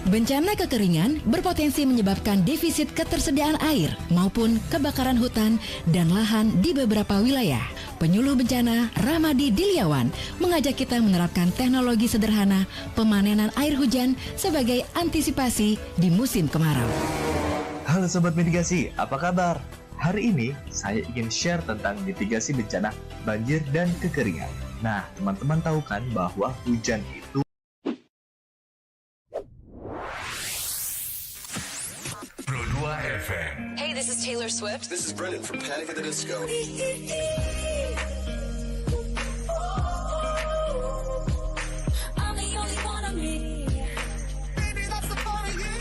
Bencana kekeringan berpotensi menyebabkan defisit ketersediaan air maupun kebakaran hutan dan lahan di beberapa wilayah. Penyuluh bencana Ramadi Dilyawan mengajak kita menerapkan teknologi sederhana pemanenan air hujan sebagai antisipasi di musim kemarau. Halo Sobat Mitigasi, apa kabar? Hari ini saya ingin share tentang mitigasi bencana banjir dan kekeringan. Nah, teman-teman tahu kan bahwa hujan itu Pro 2 FM. Hey, this is Taylor Swift. This is Brendan from Panic at the Disco. I'm the only one of me. Baby, that's the part of you.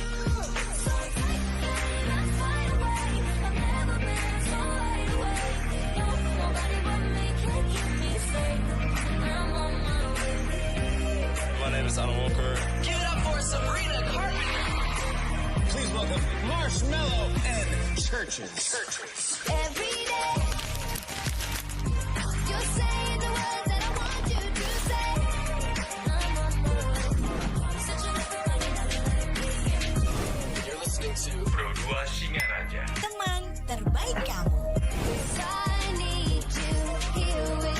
So take me, let's fly away. I've never been so wide awake. No, nobody but me can keep me safe. I'm on my way. My name is Alan Walker. Give it up for Sabrina Carpenter. Please welcome Marshmello and Churches. Every day, you're saying the words that I want you to say. I'm on my way. Such a little You're listening to Pro 2 Singaraja. Teman terbaik kamu. I need you here with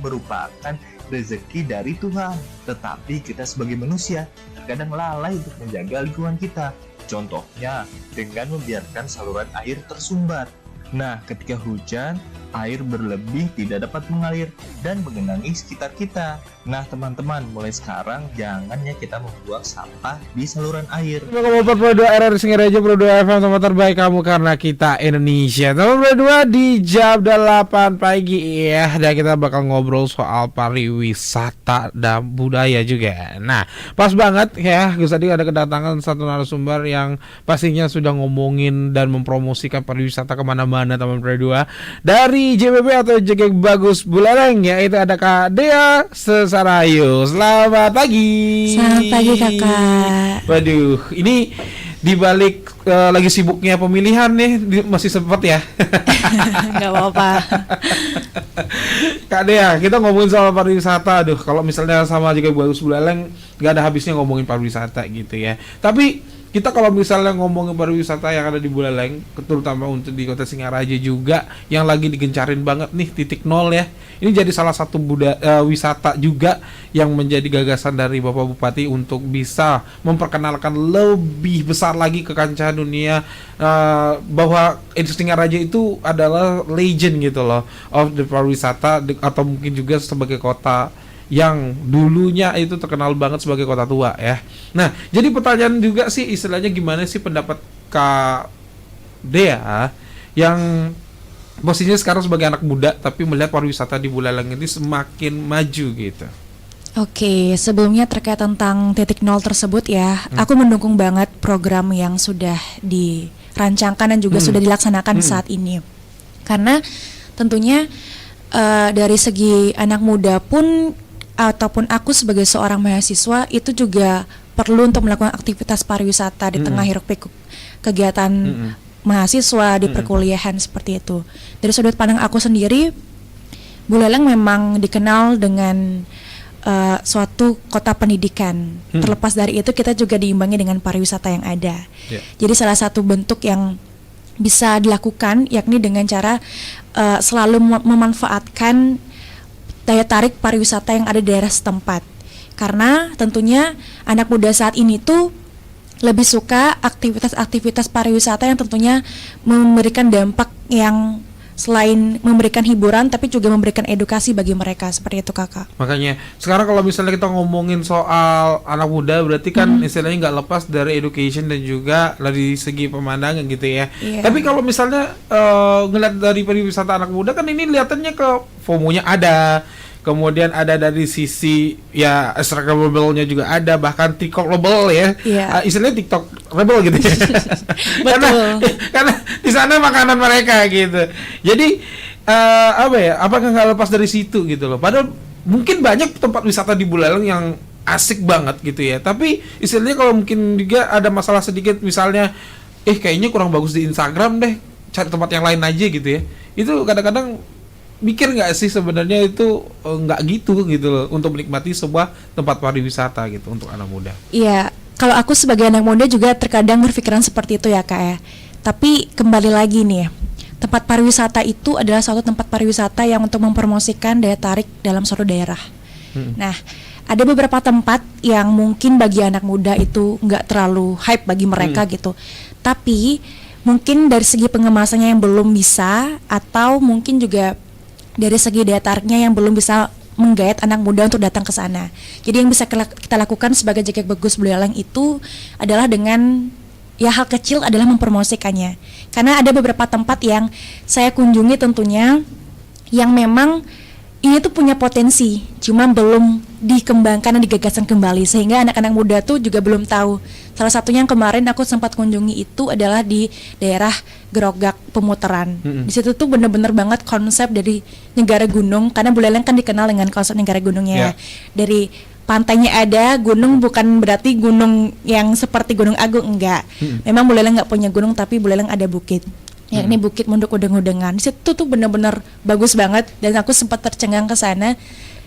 merupakan rezeki dari Tuhan. Tetapi kita sebagai manusia terkadang lalai untuk menjaga lingkungan kita. Contohnya dengan membiarkan saluran air tersumbat. Nah, ketika hujan, air berlebih tidak dapat mengalir dan menggenangi sekitar kita. Nah, teman-teman, mulai sekarang jangan ya kita membuang sampah di saluran air. Kamu Pro 2 RR Singaraja, Pro 2 FM, teman terbaik kamu karena kita Indonesia. Teman Pro 2 di jam 8 pagi ya, dan kita bakal ngobrol soal pariwisata dan budaya juga. Nah, pas banget ya, Gus tadi ada kedatangan satu narasumber yang pastinya sudah ngomongin dan mempromosikan pariwisata kemana-mana, teman Pro 2. Dari JBB atau JG Bagus Buleleng, yaitu ada Kak Dea Sesarayu. Selamat pagi. Selamat pagi kakak. Waduh, ini dibalik lagi sibuknya pemilihan nih, masih sempet ya. Gak apa-apa. Kak Dea, kita ngomongin soal pariwisata. Aduh, kalau misalnya sama JG Bagus Buleleng gak ada habisnya ngomongin pariwisata gitu ya. Tapi kita kalau misalnya ngomongin pariwisata yang ada di Buleleng, terutama untuk di Kota Singaraja juga, yang lagi digencarin banget nih, titik nol ya. Ini jadi salah satu wisata juga yang menjadi gagasan dari Bapak Bupati untuk bisa memperkenalkan lebih besar lagi ke kancah dunia, bahwa Singaraja itu adalah legend gitu loh of the pariwisata, atau mungkin juga sebagai kota yang dulunya itu terkenal banget sebagai kota tua ya. Nah, jadi pertanyaan juga sih, istilahnya gimana sih pendapat Kak Dea yang posisinya sekarang sebagai anak muda tapi melihat pariwisata di Buleleng ini semakin maju gitu. Oke, sebelumnya terkait tentang titik nol tersebut ya, aku mendukung banget program yang sudah dirancangkan dan juga sudah dilaksanakan saat ini. Karena tentunya dari segi anak muda pun ataupun aku sebagai seorang mahasiswa itu juga perlu untuk melakukan aktivitas pariwisata di tengah hiruk pikuk kegiatan mahasiswa di perkuliahan seperti itu. Dari sudut pandang aku sendiri, Buleleng memang dikenal dengan suatu kota pendidikan. Terlepas dari itu, kita juga diimbangi dengan pariwisata yang ada. Jadi salah satu bentuk yang bisa dilakukan yakni dengan cara selalu memanfaatkan daya tarik pariwisata yang ada di daerah setempat. Karena tentunya anak muda saat ini tuh lebih suka aktivitas-aktivitas pariwisata yang tentunya memberikan dampak yang selain memberikan hiburan tapi juga memberikan edukasi bagi mereka, seperti itu kakak. Makanya sekarang kalau misalnya kita ngomongin soal anak muda, berarti kan istilahnya nggak lepas dari education dan juga dari segi pemandangan gitu ya. Tapi kalau misalnya ngeliat dari pariwisata anak muda kan ini lihatannya ke FOMO-nya ada, kemudian ada dari sisi ya Instagramable-nya juga ada, bahkan TikTok-able ya. Istilahnya TikTok-able gitu ya. karena di sana makanan mereka gitu. Jadi apa ya? Apakah nggak lepas dari situ gitu loh. Padahal mungkin banyak tempat wisata di Buleleng yang asik banget gitu ya. Tapi istilahnya kalau mungkin juga ada masalah sedikit, misalnya kayaknya kurang bagus di Instagram deh, cari tempat yang lain aja gitu ya. Itu kadang-kadang mikir nggak sih sebenarnya itu nggak gitu loh untuk menikmati sebuah tempat pariwisata gitu untuk anak muda? Iya, kalau aku sebagai anak muda juga terkadang berpikiran seperti itu ya Kak ya. Tapi kembali lagi nih, tempat pariwisata itu adalah suatu tempat pariwisata yang untuk mempromosikan daya tarik dalam suatu daerah. Nah, ada beberapa tempat yang mungkin bagi anak muda itu nggak terlalu hype bagi mereka gitu. Tapi mungkin dari segi pengemasannya yang belum bisa, atau mungkin juga dari segi daya tariknya yang belum bisa menggait anak muda untuk datang ke sana. Jadi yang bisa kita lakukan sebagai Jaket Bagus Buleleng itu adalah dengan ya hal kecil adalah mempromosikannya. Karena ada beberapa tempat yang saya kunjungi tentunya yang memang ini tuh punya potensi, cuma belum dikembangkan dan digagaskan kembali, sehingga anak-anak muda tuh juga belum tahu. Salah satunya yang kemarin aku sempat kunjungi itu adalah di daerah Grogak Pemutaran. Di situ tuh bener-bener banget konsep dari negara gunung, karena Buleleng kan dikenal dengan konsep negara gunungnya. Dari pantainya ada, gunung bukan berarti gunung yang seperti Gunung Agung, enggak. Memang Buleleng nggak punya gunung, tapi Buleleng ada bukit. Ya, ini Bukit Munduk Udeng-Udengan. Di situ tuh benar-benar bagus banget dan aku sempat tercengang ke sana.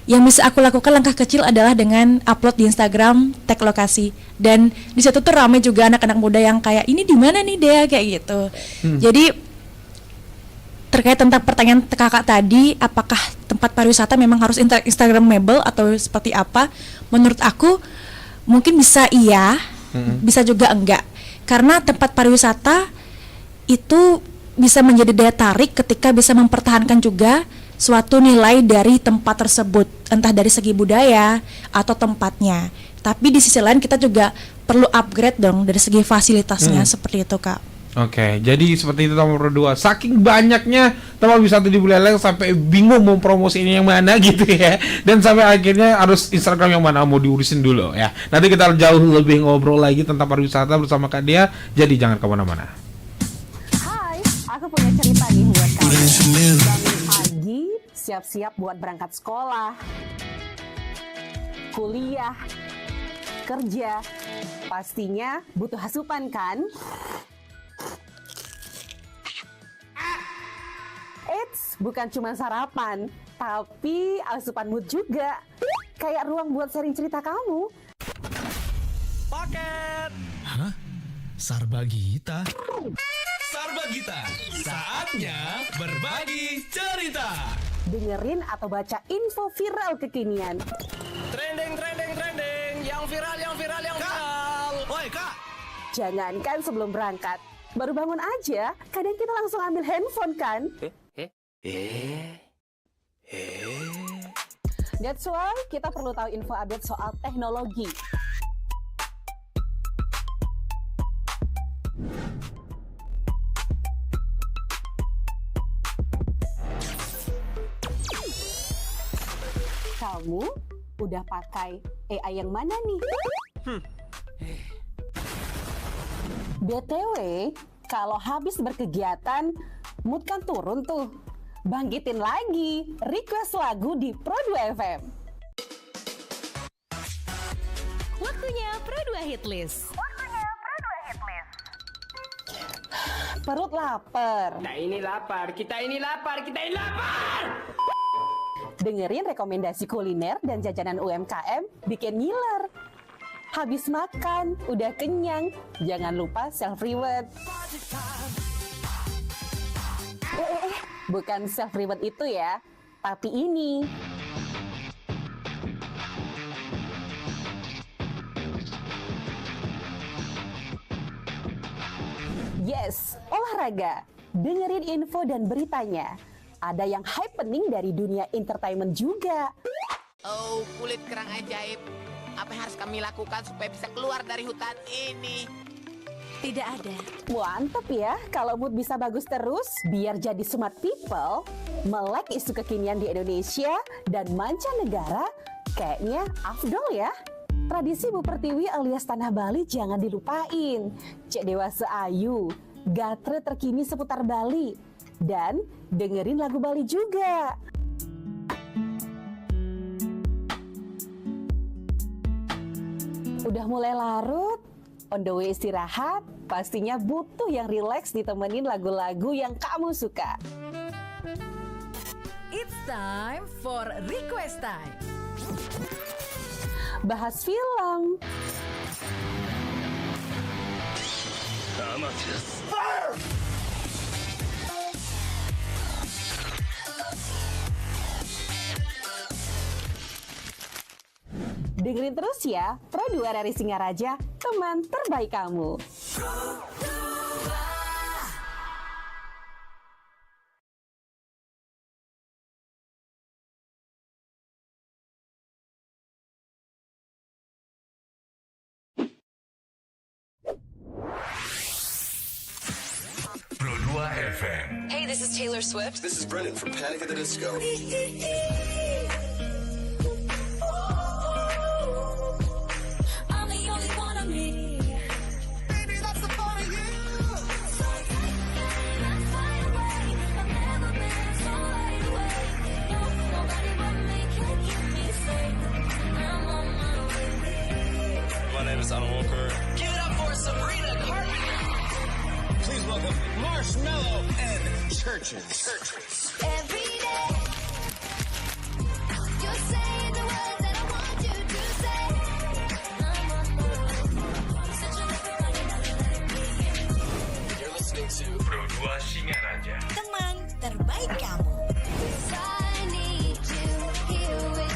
Yang bisa aku lakukan langkah kecil adalah dengan upload di Instagram, tag lokasi. Dan di situ tuh ramai juga anak-anak muda yang kayak ini di mana nih Dea kayak gitu. Jadi terkait tentang pertanyaan kakak tadi, apakah tempat pariwisata memang harus Instagramable atau seperti apa? Menurut aku mungkin bisa iya, bisa juga enggak. Karena tempat pariwisata itu bisa menjadi daya tarik ketika bisa mempertahankan juga suatu nilai dari tempat tersebut, entah dari segi budaya atau tempatnya. Tapi di sisi lain kita juga perlu upgrade dong dari segi fasilitasnya, seperti itu Kak. Oke, jadi seperti itu nomor 2. Saking banyaknya tempat wisata di Buleleng sampai bingung mau promosi ini yang mana gitu ya. Dan sampai akhirnya harus Instagram yang mana mau diurusin dulu ya. Nanti kita jauh lebih ngobrol lagi tentang pariwisata bersama Kak Dea. Jadi jangan kemana-mana. Aku punya cerita nih buat kamu. Bangun pagi, siap-siap buat berangkat sekolah, kuliah, kerja. Pastinya butuh asupan kan? Eits, bukan cuma sarapan, tapi asupan mood juga. Kayak ruang buat sharing cerita kamu. Paket. Hah? Sarbagita? Sarbagita, saatnya berbagi cerita. Dengerin atau baca info viral kekinian. Trending, yang viral. Woi kak. Jangankan sebelum berangkat, baru bangun aja, kadang kita langsung ambil handphone kan? That's why kita perlu tahu info update soal teknologi. Kamu udah pakai AI yang mana nih? BTW, kalau habis berkegiatan, mood kan turun tuh. Bangkitin lagi, request lagu di Pro 2 FM. Waktunya Pro 2 Hitlist. Perut lapar. Kita ini lapar. Dengerin rekomendasi kuliner dan jajanan UMKM bikin ngiler. Habis makan, udah kenyang, jangan lupa self-reward. Bukan self-reward itu ya, tapi ini. Yes, olahraga. Dengerin info dan beritanya. Ada yang happening dari dunia entertainment juga. Oh, kulit kerang ajaib. Apa yang harus kami lakukan supaya bisa keluar dari hutan ini? Tidak ada. Mantep ya, kalau mood bisa bagus terus, biar jadi smart people, melek isu kekinian di Indonesia dan mancanegara, kayaknya afdol ya. Tradisi Bu Pertiwi alias Tanah Bali jangan dilupain. Cek Dewasa Ayu, gatre terkini seputar Bali. Dan dengerin lagu Bali juga. Udah mulai larut, on the way istirahat, pastinya butuh yang rileks ditemenin lagu-lagu yang kamu suka. It's time for Request Time. Bahas film, dengerin terus ya Pro 2 dari Singaraja, teman terbaik kamu. Pro 2 FM. Hey, this is Taylor Swift. This is Brennan from Panic at the Disco. I'm the only one of me. Baby, that's the part of you. So take that fire away. I've never been so wide awake. No, nobody but me can keep me safe. I'm on my way. My name is Alan Walker. Give it up for Sabrina Carpenter. Please welcome Marshmallow and Churches. Every day, you're saying the words that I want you to say. I'm on my way. Such a You're listening to Pro 2 Singaraja. Teman terbaik kamu. I need you here with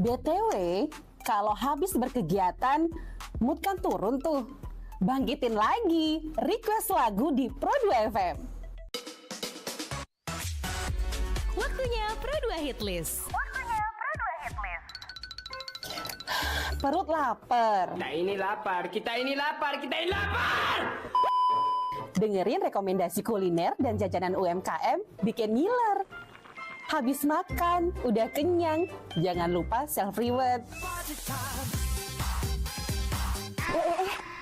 BTW, kalau habis berkegiatan, mood kan turun tuh. Bangkitin lagi, request lagu di Pro 2 FM. Waktunya Pro 2 Hit List. Perut lapar. Kita ini lapar, kita ini lapar, kita ini lapar! Dengerin rekomendasi kuliner dan jajanan UMKM bikin ngiler. Habis makan, udah kenyang, jangan lupa self-reward.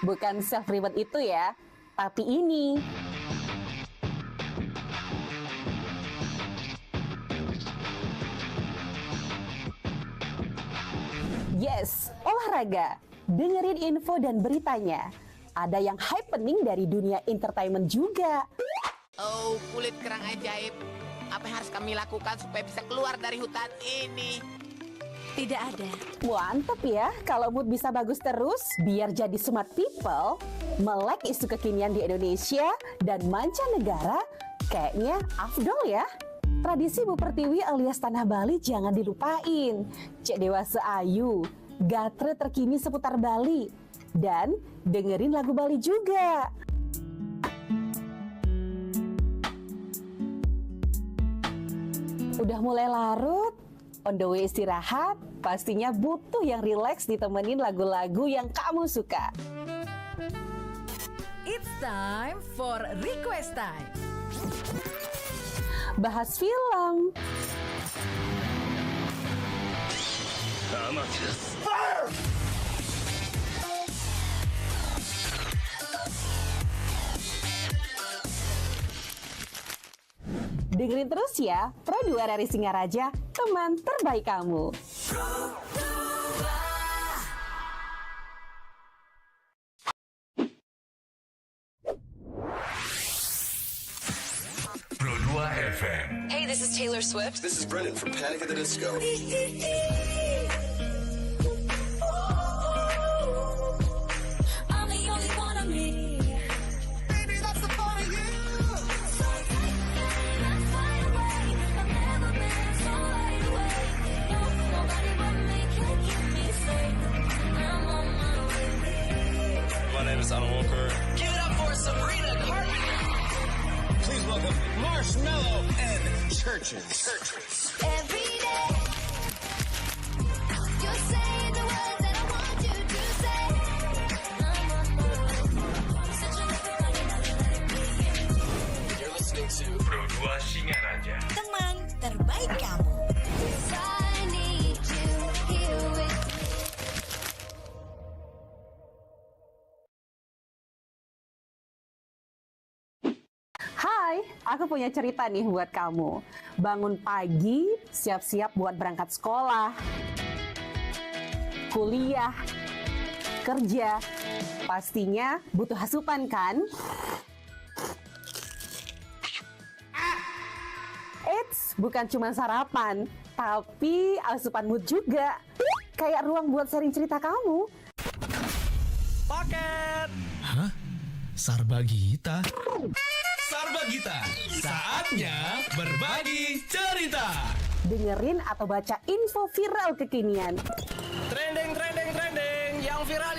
Bukan self-reward itu ya, tapi ini. Yes, olahraga. Dengerin info dan beritanya. Ada yang happening dari dunia entertainment juga. Oh, kulit kerang ajaib. Apa yang harus kami lakukan supaya bisa keluar dari hutan ini? Tidak ada. Mantep ya, kalau mood bisa bagus terus, biar jadi smart people, melek isu kekinian di Indonesia dan mancanegara, kayaknya afdol ya. Tradisi Bu Pertiwi alias Tanah Bali jangan dilupain. Cek Dewasa Ayu, gatre terkini seputar Bali, dan dengerin lagu Bali juga. Udah mulai larut, on the way istirahat, pastinya butuh yang rileks ditemenin lagu-lagu yang kamu suka. It's time for Request Time. Bahas film, dengerin terus ya, Pro 2 dari Singaraja, teman terbaik kamu. Pro 2 FM. Hey, this is Taylor Swift. This is Brennan from Panic at the Disco. I'm the only one of me. Baby, that's the part of you. So take that fire away. I've never been so wide awake. No, nobody but me can keep me safe. I'm on my way. My name is Alan Walker. Give it up for Sabrina Carpenter. Please welcome Marshmallow and Churches. Every day, you're saying the words that I want you to say. I'm on my way. Such a You're listening to Pro 2 Singaraja. Teman terbaik kamu. I need you here with Hai, aku punya cerita nih buat kamu. Bangun pagi, siap-siap buat berangkat sekolah, kuliah, bekerja. Pastinya butuh asupan kan? Eits, bukan cuma sarapan, tapi asupan mood juga. Kayak ruang buat sharing cerita kamu. Paket. Hah? Sarbagita? Sarbagita, saatnya berbagi cerita. Dengerin atau baca info viral kekinian. Trending, yang viral.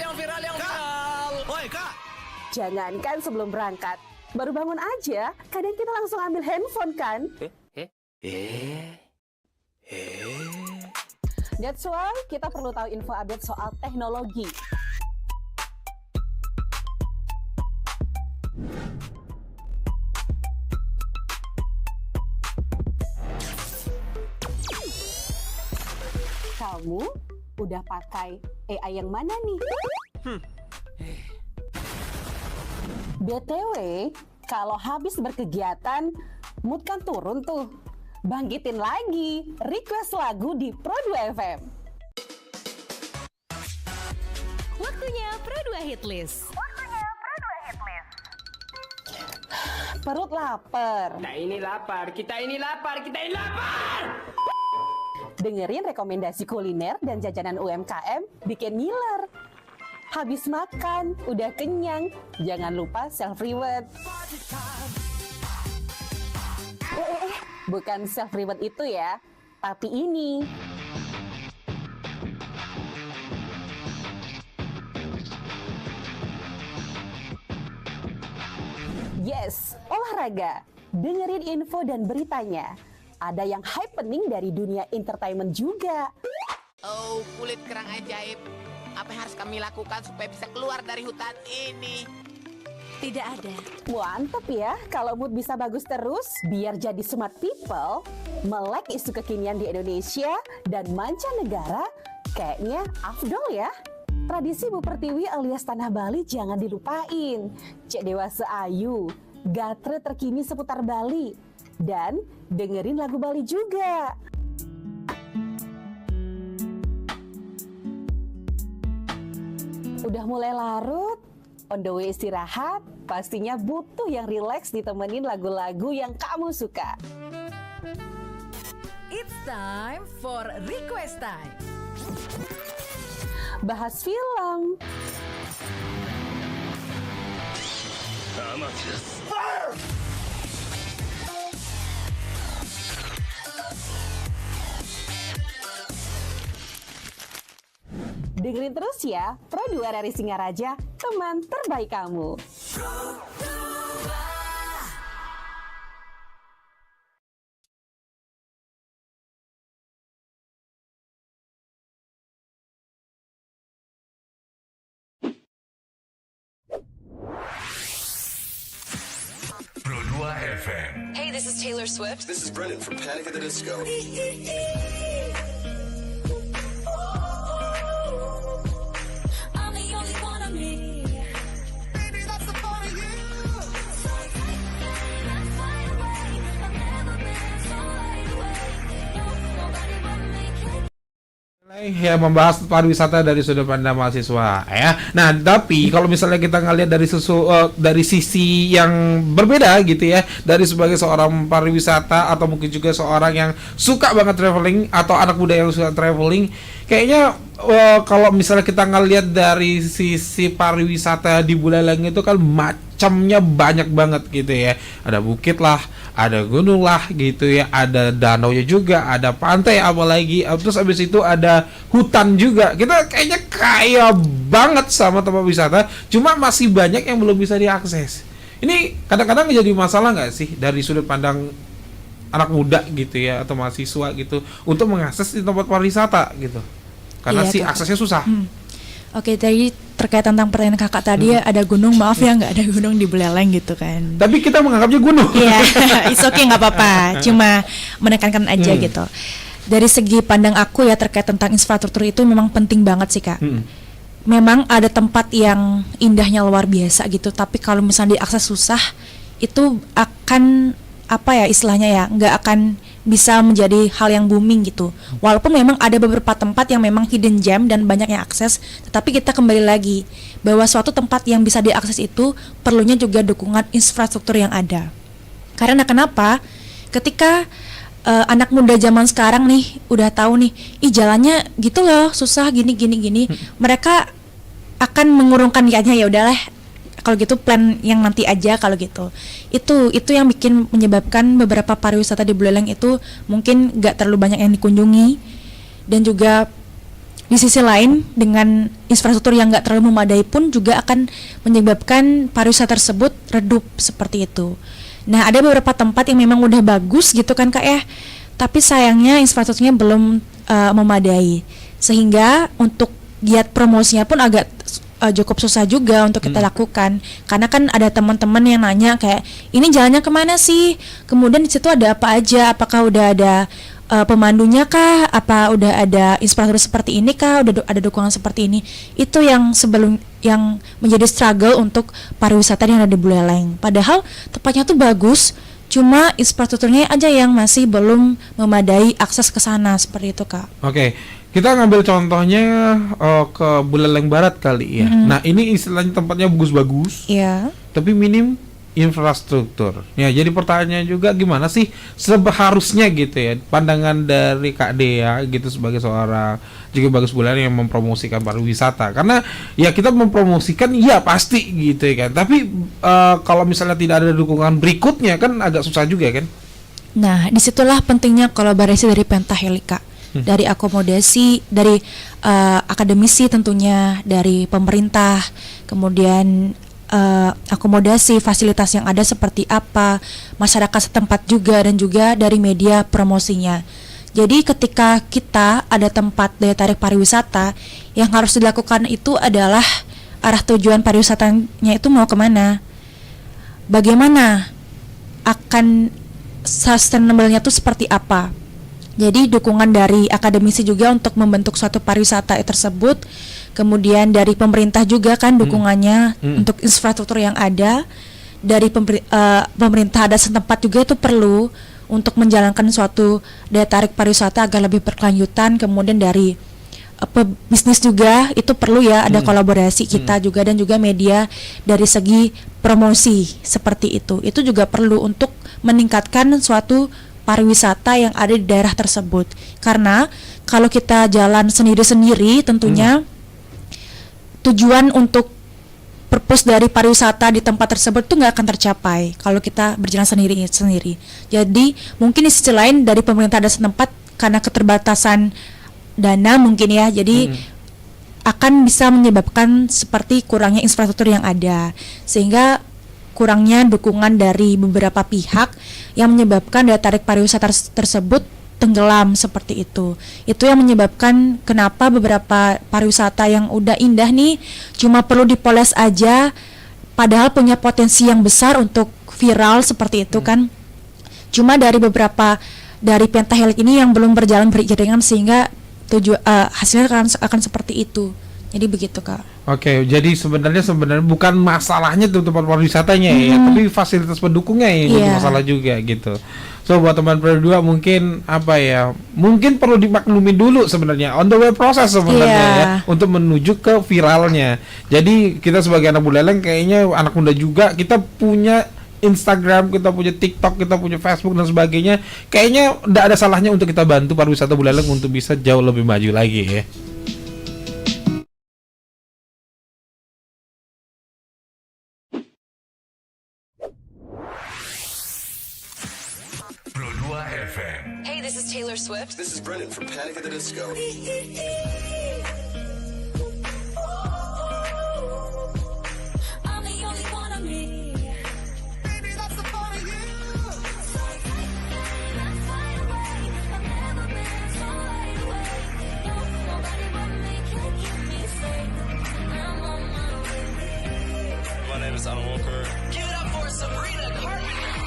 Woi kak. Jangankan sebelum berangkat, baru bangun aja, kadang kita langsung ambil handphone kan? That's why kita perlu tahu info update soal teknologi. Kamu udah pakai AI yang mana nih? BTW, kalau habis berkegiatan, mood kan turun tuh. Bangkitin lagi, request lagu di Pro2 FM. Waktunya Pro2 Hitlist. Perut lapar. Kita ini lapar. Dengerin rekomendasi kuliner dan jajanan UMKM bikin ngiler. Habis makan, udah kenyang, jangan lupa self-reward. Bukan self-reward itu ya, tapi ini. Yes, olahraga. Dengerin info dan beritanya. Ada yang happening dari dunia entertainment juga. Oh, kulit kerang ajaib. Apa yang harus kami lakukan supaya bisa keluar dari hutan ini? Tidak ada. Mantep ya, kalau mood bisa bagus terus, biar jadi smart people, melek isu kekinian di Indonesia dan mancanegara, kayaknya afdol ya. Tradisi Bu Pertiwi alias Tanah Bali jangan dilupain. Cek dewasa ayu, gatre terkini seputar Bali, dan dengerin lagu Bali juga. Udah mulai larut, on the way istirahat, pastinya butuh yang rileks ditemenin lagu-lagu yang kamu suka. It's time for Request Time. Bahas film, dengerin terus ya, Pro2 dari Singaraja, teman terbaik kamu. Pro2 FM. Hey, this is Taylor Swift. This is Brendan from Panic at the Disco. I'm the only one of me. Baby, that's the part of you. So let's fly away. I've never been so wide awake. No, nobody but me can. Ya, membahas pariwisata dari sudut pandang mahasiswa ya. Nah, tapi kalau misalnya kita ngelihat dari sisi yang berbeda gitu ya, dari sebagai seorang pariwisata atau mungkin juga seorang yang suka banget traveling atau anak muda yang suka traveling, kayaknya kalau misalnya kita ngelihat dari sisi pariwisata di Buleleng itu kan macamnya banyak banget gitu ya. Ada bukit lah, ada gunung lah gitu ya, ada danaunya juga, ada pantai apalagi, terus abis itu ada hutan juga. Kita kayaknya kaya banget sama tempat wisata, cuma masih banyak yang belum bisa diakses. Ini kadang-kadang jadi masalah nggak sih dari sudut pandang anak muda gitu ya, atau mahasiswa gitu, untuk mengakses di tempat pariwisata gitu, karena Iya, aksesnya susah. Oke, tadi terkait tentang pertanyaan kakak tadi ada gunung, maaf ya nggak ada gunung di Buleleng gitu kan. Tapi kita menganggapnya gunung. Iya, it's okay, nggak apa-apa. Cuma menekankan aja gitu. Dari segi pandang aku ya terkait tentang infrastruktur itu memang penting banget sih kak. Memang ada tempat yang indahnya luar biasa gitu, tapi kalau misalnya diakses susah, itu akan apa ya istilahnya ya, nggak akan bisa menjadi hal yang booming gitu. Walaupun memang ada beberapa tempat yang memang hidden gem dan banyak yang akses, tetapi kita kembali lagi bahwa suatu tempat yang bisa diakses itu perlunya juga dukungan infrastruktur yang ada. Karena kenapa? Ketika anak muda zaman sekarang nih udah tahu nih, jalannya gitu loh, susah gini, mereka akan mengurungkan niatnya, ya udahlah kalau gitu plan yang nanti aja kalau gitu. Itu yang menyebabkan beberapa pariwisata di Buleleng itu mungkin nggak terlalu banyak yang dikunjungi, dan juga di sisi lain dengan infrastruktur yang nggak terlalu memadai pun juga akan menyebabkan pariwisata tersebut redup seperti itu. Nah, ada beberapa tempat yang memang udah bagus gitu kan Kak ya, tapi sayangnya infrastrukturnya belum memadai, sehingga untuk giat promosinya pun agak cukup susah juga untuk kita lakukan, karena kan ada teman-teman yang nanya kayak ini jalannya kemana sih, kemudian di situ ada apa aja, apakah udah ada pemandunya kah, apa udah ada infrastruktur seperti ini kah, udah ada dukungan seperti ini. Itu yang yang menjadi struggle untuk pariwisata yang ada di Buleleng. Padahal tempatnya tuh bagus, cuma infrastrukturnya aja yang masih belum memadai akses ke sana seperti itu Kak. Oke. Kita ngambil contohnya ke Buleleng Barat kali ya. Nah, ini istilahnya tempatnya bagus-bagus. Iya. Tapi minim infrastruktur. Ya, jadi pertanyaannya juga gimana sih seharusnya gitu ya pandangan dari Kak Dea gitu sebagai seorang juga bagus Buleleng yang mempromosikan pariwisata. Karena ya kita mempromosikan ya pasti gitu ya kan. Tapi kalau misalnya tidak ada dukungan berikutnya kan agak susah juga kan. Nah, disitulah pentingnya kolaborasi dari Pentahelix Kak. Dari akomodasi, dari akademisi tentunya, dari pemerintah, kemudian akomodasi, fasilitas yang ada seperti apa, masyarakat setempat juga, dan juga dari media promosinya. Jadi ketika kita ada tempat daya tarik pariwisata, yang harus dilakukan itu adalah arah tujuan pariwisatanya itu mau kemana, bagaimana akan sustainable-nya itu seperti apa. Jadi dukungan dari akademisi juga untuk membentuk suatu pariwisata tersebut, kemudian dari pemerintah juga kan dukungannya untuk infrastruktur yang ada, dari pemerintah ada setempat juga itu perlu untuk menjalankan suatu daya tarik pariwisata agar lebih berkelanjutan, kemudian dari bisnis juga itu perlu ya ada kolaborasi kita juga, dan juga media dari segi promosi seperti itu juga perlu untuk meningkatkan suatu pariwisata yang ada di daerah tersebut. Karena kalau kita jalan sendiri-sendiri tentunya tujuan untuk purpose dari pariwisata di tempat tersebut tuh nggak akan tercapai kalau kita berjalan sendiri. Jadi mungkin di sisi lain dari pemerintah ada setempat karena keterbatasan dana mungkin ya, jadi akan bisa menyebabkan seperti kurangnya infrastruktur yang ada, sehingga kurangnya dukungan dari beberapa pihak yang menyebabkan daya tarik pariwisata tersebut tenggelam seperti itu. Itu yang menyebabkan kenapa beberapa pariwisata yang udah indah nih cuma perlu dipoles aja, padahal punya potensi yang besar untuk viral seperti itu kan. Cuma dari beberapa dari Pentahelix ini yang belum berjalan beriringan, sehingga hasilnya akan seperti itu. Jadi begitu Kak. Oke, jadi sebenarnya bukan masalahnya tuh tempat pariwisatanya ya, tapi fasilitas pendukungnya yang jadi masalah juga gitu. So buat teman berdua mungkin apa ya, mungkin perlu dimaklumi dulu sebenarnya on the way proses sebenarnya ya untuk menuju ke viralnya. Jadi kita sebagai anak Buleleng kayaknya anak muda juga, kita punya Instagram, kita punya TikTok, kita punya Facebook dan sebagainya. Kayaknya tidak ada salahnya untuk kita bantu pariwisata Buleleng untuk bisa jauh lebih maju lagi ya. Hey, this is Taylor Swift. This is Brendan from Panic at the Disco. I'm the only one of me. Baby, that's the part of you. So tight, that's wide awake. I've never been so wide awake. No, nobody but me can keep me safe. I'm on my way. My name is Alan Walker. Give it up for Sabrina Carpenter.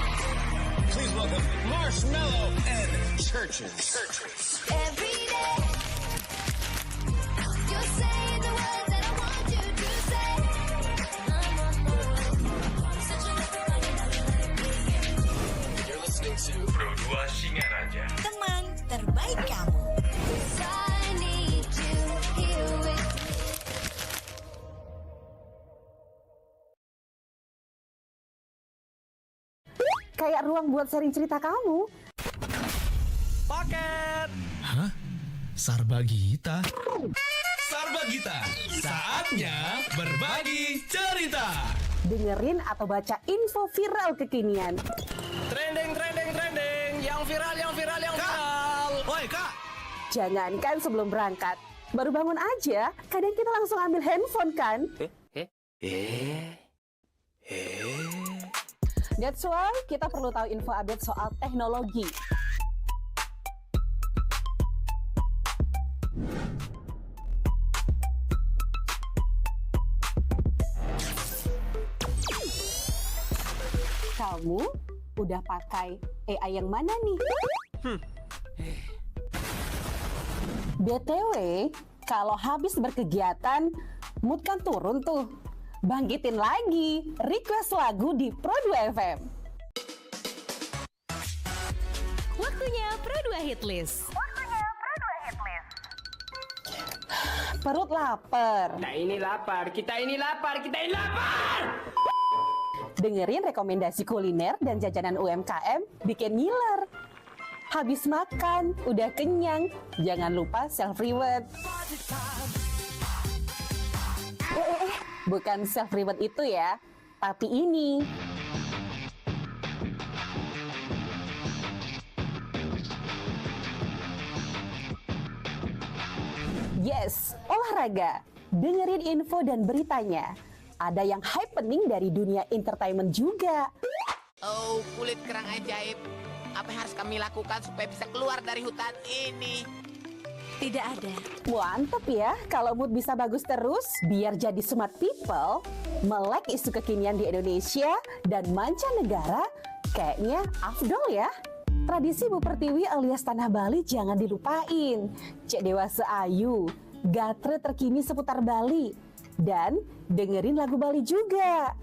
Please welcome Marshmello and Churches. Every day, you're saying the words that I want you to say. I'm on my way. Such a You're listening to Pro 2 Singaraja. Kayak ruang buat sharing cerita kamu. Paket. Hah? Sarbagita? Sarbagita, saatnya berbagi cerita. Dengerin atau baca info viral kekinian. Trending. Yang viral. Woi, Kak. Jangankan sebelum berangkat, baru bangun aja, kadang kita langsung ambil handphone kan? That's why kita perlu tahu info update soal teknologi. Kamu udah pakai AI yang mana nih? BTW, kalau habis berkegiatan, mood kan turun tuh. Bangkitin lagi, request lagu di Pro 2 FM. Waktunya Pro 2 Hitlist. Perut lapar. Kita ini lapar. Dengerin rekomendasi kuliner dan jajanan UMKM bikin ngiler. Habis makan, udah kenyang, jangan lupa self-reward. Bukan self-reward itu ya, tapi ini. Yes, olahraga. Dengerin info dan beritanya. Ada yang happening dari dunia entertainment juga. Oh, kulit kerang ajaib. Apa yang harus kami lakukan supaya bisa keluar dari hutan ini? Tidak ada. Mantep ya, kalau mood bisa bagus terus, biar jadi smart people, melek isu kekinian di Indonesia dan mancanegara, kayaknya afdol ya. Tradisi Bu Pertiwi alias Tanah Bali jangan dilupain. Cek Dewasa Ayu, gatre terkini seputar Bali. Dan dengerin lagu Bali juga.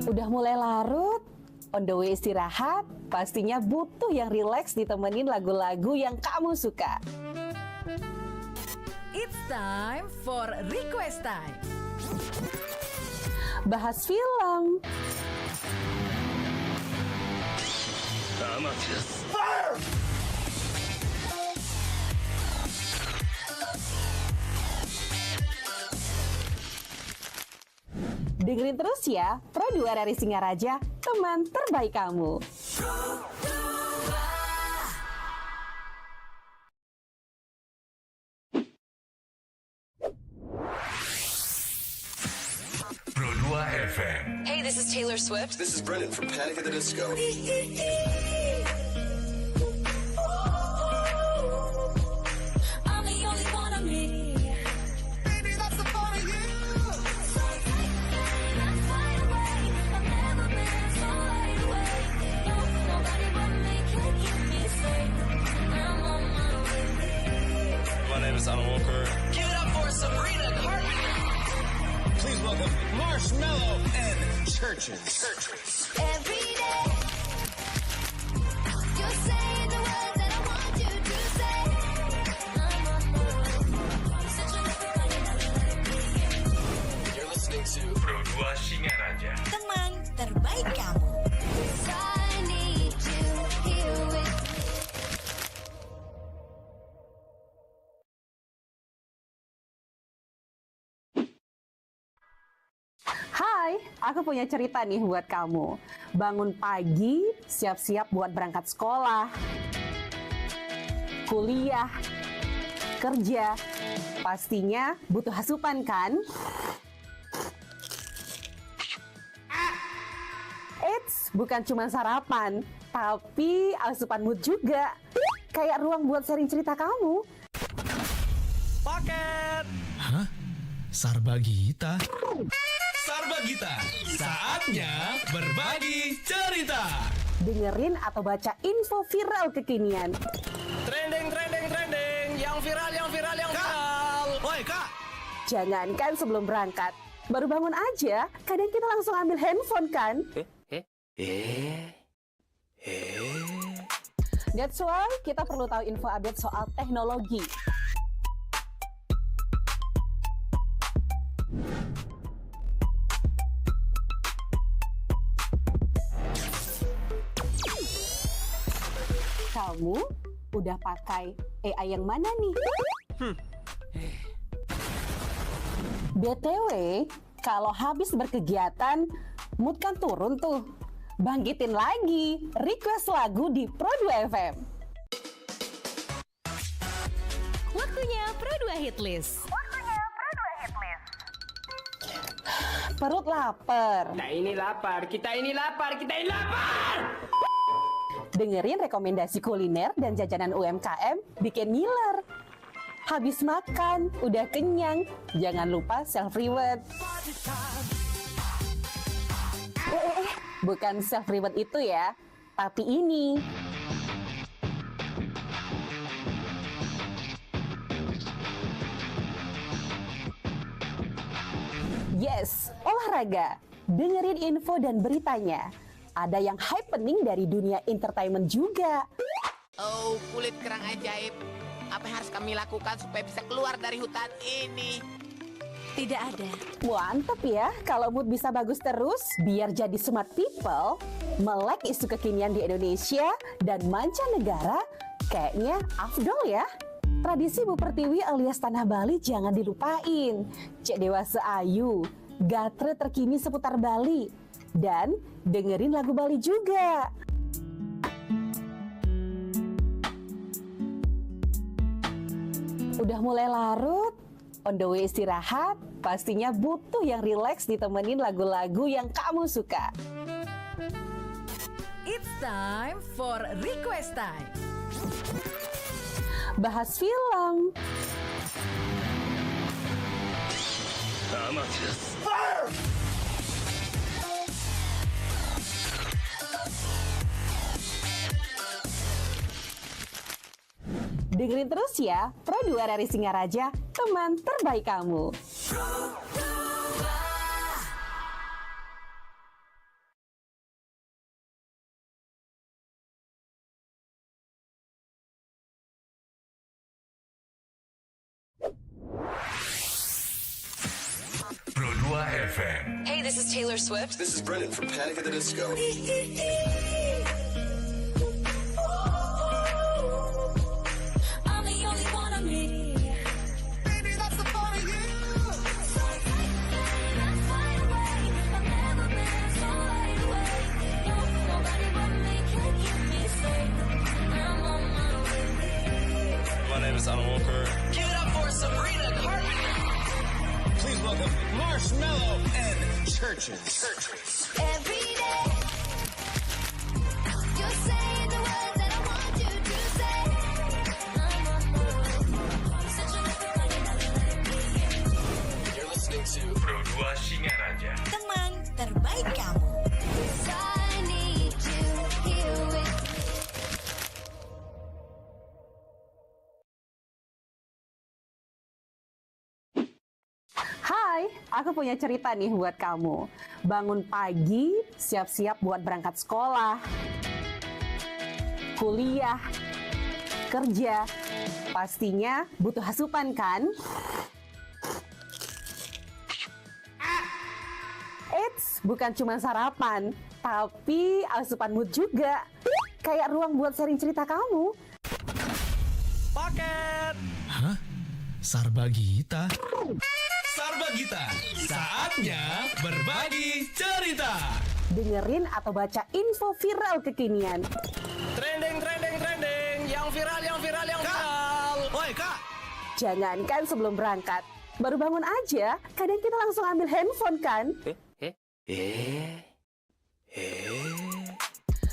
Udah mulai larut, on the way istirahat, pastinya butuh yang rileks ditemenin lagu-lagu yang kamu suka. It's time for Request Time. Bahas film, dengerin terus ya, Pro 2 dari Singaraja, teman terbaik kamu. Pro 2 FM. Hey, this is Taylor Swift. This is Brendan from Panic at the Disco. I'm the only one of me. Baby, that's the fun of you. So take that's wide away. I've never been so wide awake. No, nobody but me can keep me safe. I'm on my way. My name is Alan Walker. Give it up for Sabrina Carpenter. Please welcome Marshmello and Churches. Every day, you're saying the words that I want you to say. I'm on my way. Such a You're listening to Pro 2 Singaraja. Teman terbaik kamu. I need you here with me. Hai, aku punya cerita nih buat kamu. Bangun pagi, siap-siap buat berangkat sekolah, kuliah, kerja. Pastinya butuh asupan kan? Eits, bukan cuma sarapan, tapi asupan mood juga. Kayak ruang buat sharing cerita kamu. Paket. Hah? Sarbagita? Sarbagita, saatnya berbagi cerita. Dengerin atau baca info viral kekinian. Trending. Yang viral. Woi, Kak. Jangankan sebelum berangkat, baru bangun aja, kadang kita langsung ambil handphone kan? That's why kita perlu tahu info update soal teknologi. Kamu udah pakai AI yang mana nih? BTW, kalau habis berkegiatan, mood kan turun tuh. Bangkitin lagi, request lagu di Pro 2 FM. Waktunya Pro 2 Hit List. Perut lapar. Kita ini lapar, kita ini lapar, kita ini lapar. Dengerin rekomendasi kuliner dan jajanan UMKM bikin ngiler. Habis makan, udah kenyang, jangan lupa self-reward. Bukan self-reward itu ya, tapi ini. Yes, olahraga. Dengerin info dan beritanya. Ada yang happening dari dunia entertainment juga. Oh, kulit kerang ajaib. Apa yang harus kami lakukan supaya bisa keluar dari hutan ini? Tidak ada. Mantep ya, kalau mood bisa bagus terus, biar jadi smart people, melek isu kekinian di Indonesia dan mancanegara, kayaknya afdol ya. Tradisi Bu Pertiwi alias Tanah Bali jangan dilupain. Cek Dewasa Ayu, gatre terkini seputar Bali. Dan dengerin lagu Bali juga. Udah mulai larut, on the way istirahat, pastinya butuh yang rileks ditemenin lagu-lagu yang kamu suka. It's time for Request Time. Bahas film, dengerin terus ya, Pro 2 dari Singaraja, teman terbaik kamu. Pro 2 FM. Hey, this is Taylor Swift. This is Brendan from Panic at the Disco. I'm the only one of me. Baby, that's the part of you. So let's fight away. I've never been so wide awake. No, nobody but me can keep me safe. I'm on my way. My name is Alan Walker. Give it up for Sabrina Carpenter. Please welcome Marshmallow and Churches. Every day, you're saying the words that I want you to say. Such a little running out of You're listening to Pro 2 Singaraja. Teman terbaik kamu. I need you here with Hai, aku punya cerita nih buat kamu. Bangun pagi, siap-siap buat berangkat sekolah, kuliah, kerja. Pastinya butuh asupan kan? Eits, bukan cuma sarapan, tapi asupan mood juga. Kayak ruang buat sharing cerita kamu. Paket. Hah? Sarbagita? Sarbagita, saatnya berbagi cerita. Dengerin atau baca info viral kekinian. Trending, trending, trending. Yang viral, yang viral, yang viral. Woi kak, Jangankan sebelum berangkat, baru bangun aja, kadang kita langsung ambil handphone kan?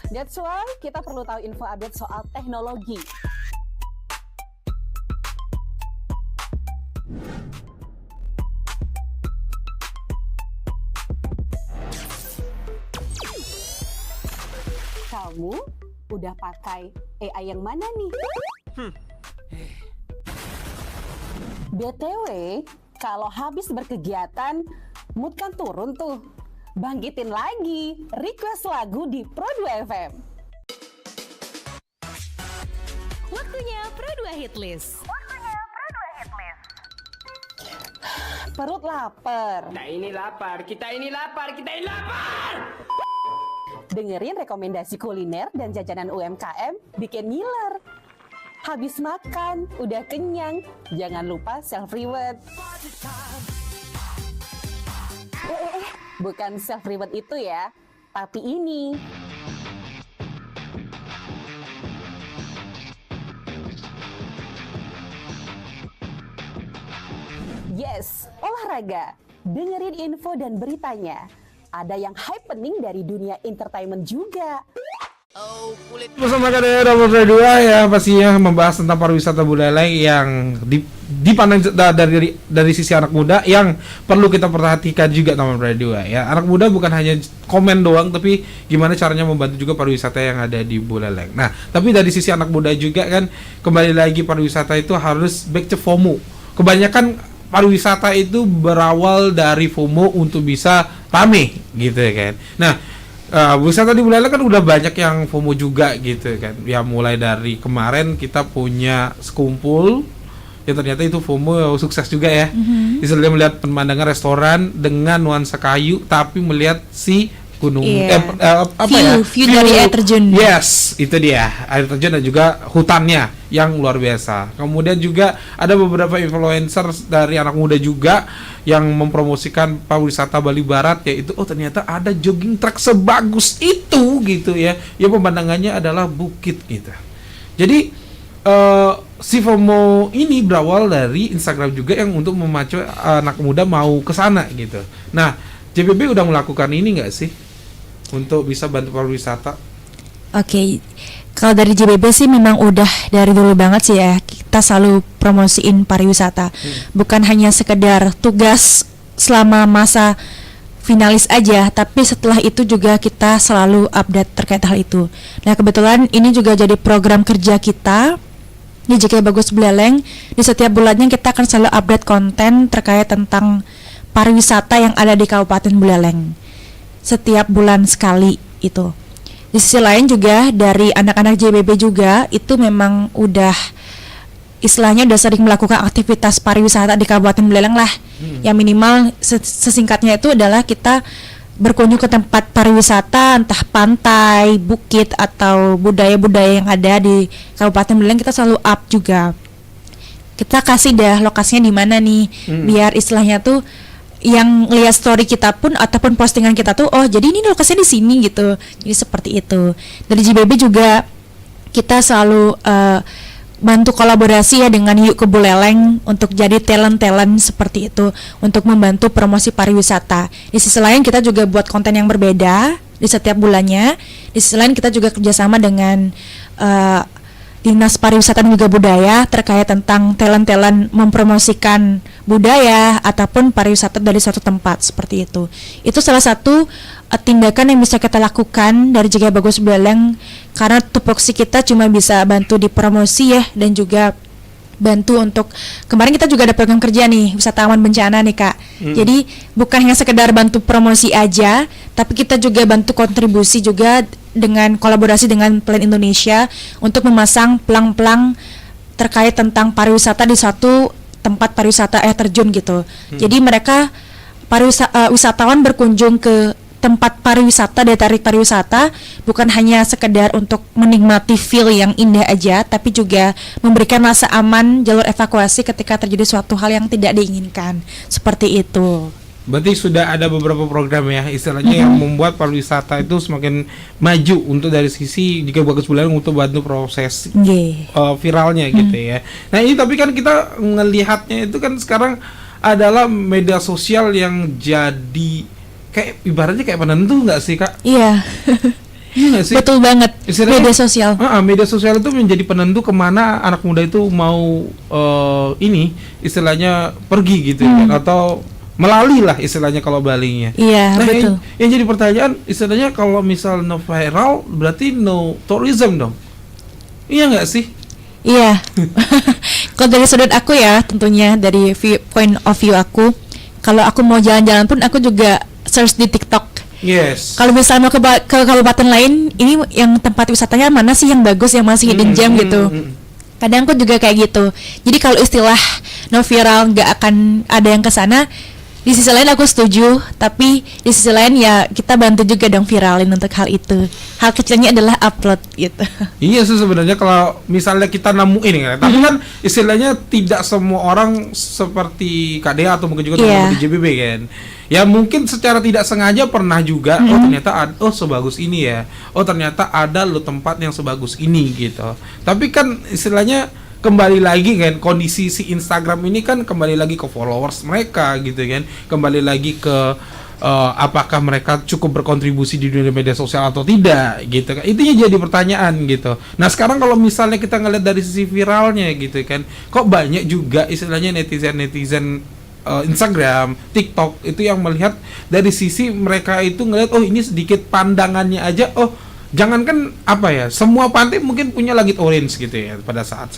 That's why kita perlu tahu info update soal teknologi. Kamu udah pakai AI yang mana nih? BTW, kalau habis berkegiatan, mood kan turun tuh. Bangkitin lagi, request lagu di Pro 2 FM. Waktunya Pro 2 Hit List. Perut lapar. Kita ini lapar, kita ini lapar, kita ini lapar. Dengerin rekomendasi kuliner dan jajanan UMKM bikin ngiler. Habis makan, udah kenyang, jangan lupa self-reward. Bukan self-reward itu ya, tapi ini. Yes, olahraga. Dengerin info dan beritanya. Ada yang happening dari dunia entertainment juga. Bersama kalian Double Radio ya, pastinya membahas tentang pariwisata Buleleng yang dipandang dari sisi anak muda yang perlu kita perhatikan juga Taman Radio ya. Anak muda bukan hanya komen doang, tapi gimana caranya membantu juga pariwisata yang ada di Buleleng. Nah, tapi dari sisi anak muda juga kan, kembali lagi pariwisata itu harus back to FOMO. Kebanyakan pariwisata itu berawal dari FOMO untuk bisa rame gitu kan. Nah, wisata di Buleleng kan udah banyak yang FOMO juga gitu kan. Ya mulai dari kemarin kita punya sekumpul ya, ternyata itu FOMO sukses juga ya. Istilahnya melihat pemandangan restoran dengan nuansa kayu tapi melihat si gunung view dari air terjun. Yes, itu dia. Air terjun dan juga hutannya yang luar biasa. Kemudian juga ada beberapa influencer dari anak muda juga yang mempromosikan pariwisata Bali Barat, yaitu ternyata ada jogging track sebagus itu gitu ya. Ya pemandangannya adalah bukit gitu. Jadi si FOMO ini berawal dari Instagram juga yang untuk memacu anak muda mau ke sana gitu. Nah, JBB udah melakukan ini nggak sih untuk bisa bantu pariwisata? Oke, kalau dari JBB sih memang udah dari dulu banget sih ya, kita selalu promosiin pariwisata. Bukan hanya sekedar tugas selama masa finalis aja, tapi setelah itu juga kita selalu update terkait hal itu. Nah, kebetulan ini juga jadi program kerja kita di JK Bagus Buleleng. Di setiap bulannya kita akan selalu update konten terkait tentang pariwisata yang ada di Kabupaten Buleleng. Setiap bulan sekali itu. Di sisi lain juga dari anak-anak JBB juga itu memang udah istilahnya udah sering melakukan aktivitas pariwisata di Kabupaten Buleleng lah. Yang minimal sesingkatnya itu adalah kita berkunjung ke tempat pariwisata, entah pantai, bukit atau budaya-budaya yang ada di Kabupaten Buleleng, kita selalu up juga. Kita kasih dah lokasinya di mana nih, biar istilahnya tuh yang lihat story kita pun ataupun postingan kita tuh jadi ini lokasinya di sini gitu. Jadi seperti itu. Dari JBB juga kita selalu bantu kolaborasi ya dengan Yuk ke Buleleng untuk jadi talent seperti itu untuk membantu promosi pariwisata. Di sisi lain kita juga buat konten yang berbeda di setiap bulannya. Di sisi lain kita juga kerjasama dengan Dinas Pariwisata dan juga Budaya terkait tentang talent mempromosikan budaya ataupun pariwisata dari suatu tempat seperti itu. Itu salah satu tindakan yang bisa kita lakukan dari JK Bagus Buleleng, karena tupoksi kita cuma bisa bantu di promosi ya, dan juga bantu untuk kemarin kita juga ada program kerja nih wisatawan bencana nih Kak. Jadi bukan hanya sekedar bantu promosi aja, tapi kita juga bantu kontribusi juga dengan kolaborasi dengan Plan Indonesia untuk memasang pelang-pelang terkait tentang pariwisata di suatu tempat pariwisata air terjun gitu. Jadi mereka wisatawan berkunjung ke tempat pariwisata, daya tarik pariwisata bukan hanya sekedar untuk menikmati feel yang indah aja, tapi juga memberikan rasa aman, jalur evakuasi ketika terjadi suatu hal yang tidak diinginkan. Seperti itu. Berarti sudah ada beberapa program ya istilahnya yang membuat pariwisata itu semakin maju untuk dari sisi JK Bagus Buleleng untuk bantu proses viralnya gitu ya. Nah ini tapi kan kita ngelihatnya itu kan sekarang adalah media sosial yang jadi kayak ibaratnya kayak penentu nggak sih Kak? Iya. Iya nggak sih? Betul banget. Istilahnya, media sosial. Media sosial itu menjadi penentu kemana anak muda itu mau ini istilahnya pergi gitu kan, atau melalui lah istilahnya kalau Balinya. Iya, nah, betul. Yang jadi pertanyaan istilahnya kalau misal no viral berarti no tourism dong. Iya nggak sih? Iya. Kalau dari sudut aku ya, tentunya dari point of view aku, kalau aku mau jalan-jalan pun aku juga search di TikTok. Yes. Kalau misalnya mau ke kabupaten lain, ini yang tempat wisatanya mana sih yang bagus, yang masih hidden gem gitu. Kadang aku juga kayak gitu. Jadi kalau istilah no viral nggak akan ada yang kesana, Di sisi lain aku setuju, tapi di sisi lain ya kita bantu juga dong viralin untuk hal itu. Hal kecilnya adalah upload gitu. Iya sih sebenarnya kalau misalnya kita nemuin kan, tapi kan istilahnya tidak semua orang seperti Kak Dea atau mungkin juga teman-teman di JBB kan. Ya mungkin secara tidak sengaja pernah juga, oh ternyata sebagus ini ya. Oh ternyata ada lo tempat yang sebagus ini gitu. Tapi kan istilahnya kembali lagi kan, kondisi si Instagram ini kan kembali lagi ke followers mereka gitu kan, kembali lagi ke apakah mereka cukup berkontribusi di dunia media sosial atau tidak gitu kan, intinya jadi pertanyaan gitu. Nah sekarang kalau misalnya kita ngeliat dari sisi viralnya gitu kan, kok banyak juga istilahnya netizen Instagram, TikTok itu yang melihat dari sisi mereka itu ngeliat, oh ini sedikit pandangannya aja, oh jangankan apa ya, semua pantai mungkin punya langit orange gitu ya pada saat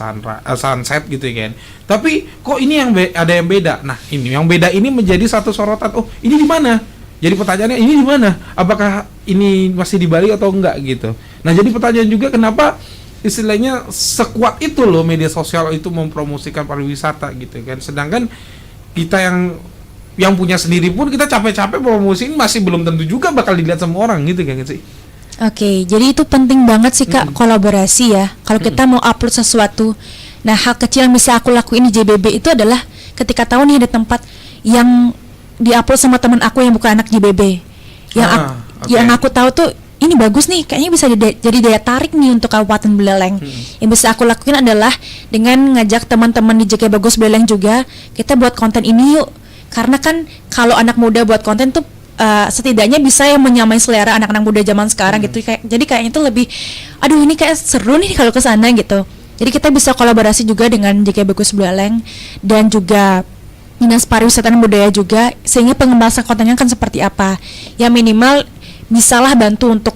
sunset gitu kan. Tapi kok ini yang ada yang beda. Nah, ini yang beda ini menjadi satu sorotan. Oh, ini di mana? Jadi pertanyaannya ini di mana? Apakah ini masih di Bali atau enggak gitu. Nah, jadi pertanyaan juga kenapa istilahnya sekuat itu loh media sosial itu mempromosikan pariwisata gitu kan. Sedangkan kita yang punya sendiri pun kita capek-capek promosiin masih belum tentu juga bakal dilihat sama orang gitu kan sih. Oke, jadi itu penting banget sih Kak, kolaborasi ya. Kalau kita mau upload sesuatu, nah hal kecil yang bisa aku lakuin di JBB itu adalah ketika tahu nih ada tempat yang diupload sama teman aku yang bukan anak JBB, yang aku tahu tuh ini bagus nih, kayaknya bisa jadi daya tarik nih untuk Kabupaten Buleleng. Yang bisa aku lakuin adalah dengan ngajak teman-teman di JK Bagus Buleleng juga, kita buat konten ini yuk. Karena kan kalau anak muda buat konten tuh setidaknya bisa yang menyamai selera anak-anak muda zaman sekarang gitu. Jadi kayaknya itu lebih, aduh ini kayak seru nih kalau ke sana gitu. Jadi kita bisa kolaborasi juga dengan JK Bagus Buleleng dan juga Dinas Pariwisata dan Budaya juga, sehingga pengembangan kontennya kan seperti apa. Ya minimal bisalah bantu untuk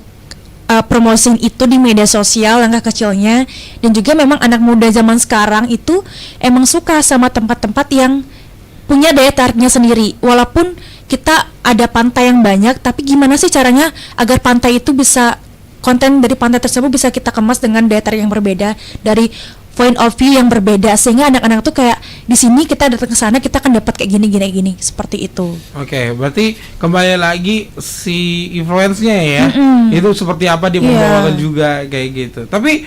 promosiin itu di media sosial langkah kecilnya. Dan juga memang anak muda zaman sekarang itu emang suka sama tempat-tempat yang punya daya tariknya sendiri. Walaupun kita ada pantai yang banyak, tapi gimana sih caranya agar pantai itu bisa, konten dari pantai tersebut bisa kita kemas dengan daya tarik yang berbeda, dari point of view yang berbeda, sehingga anak-anak tuh kayak di sini kita datang ke sana kita akan dapat kayak gini seperti itu. Oke, berarti kembali lagi si influence-nya ya, itu seperti apa dia membawakan juga kayak gitu. Tapi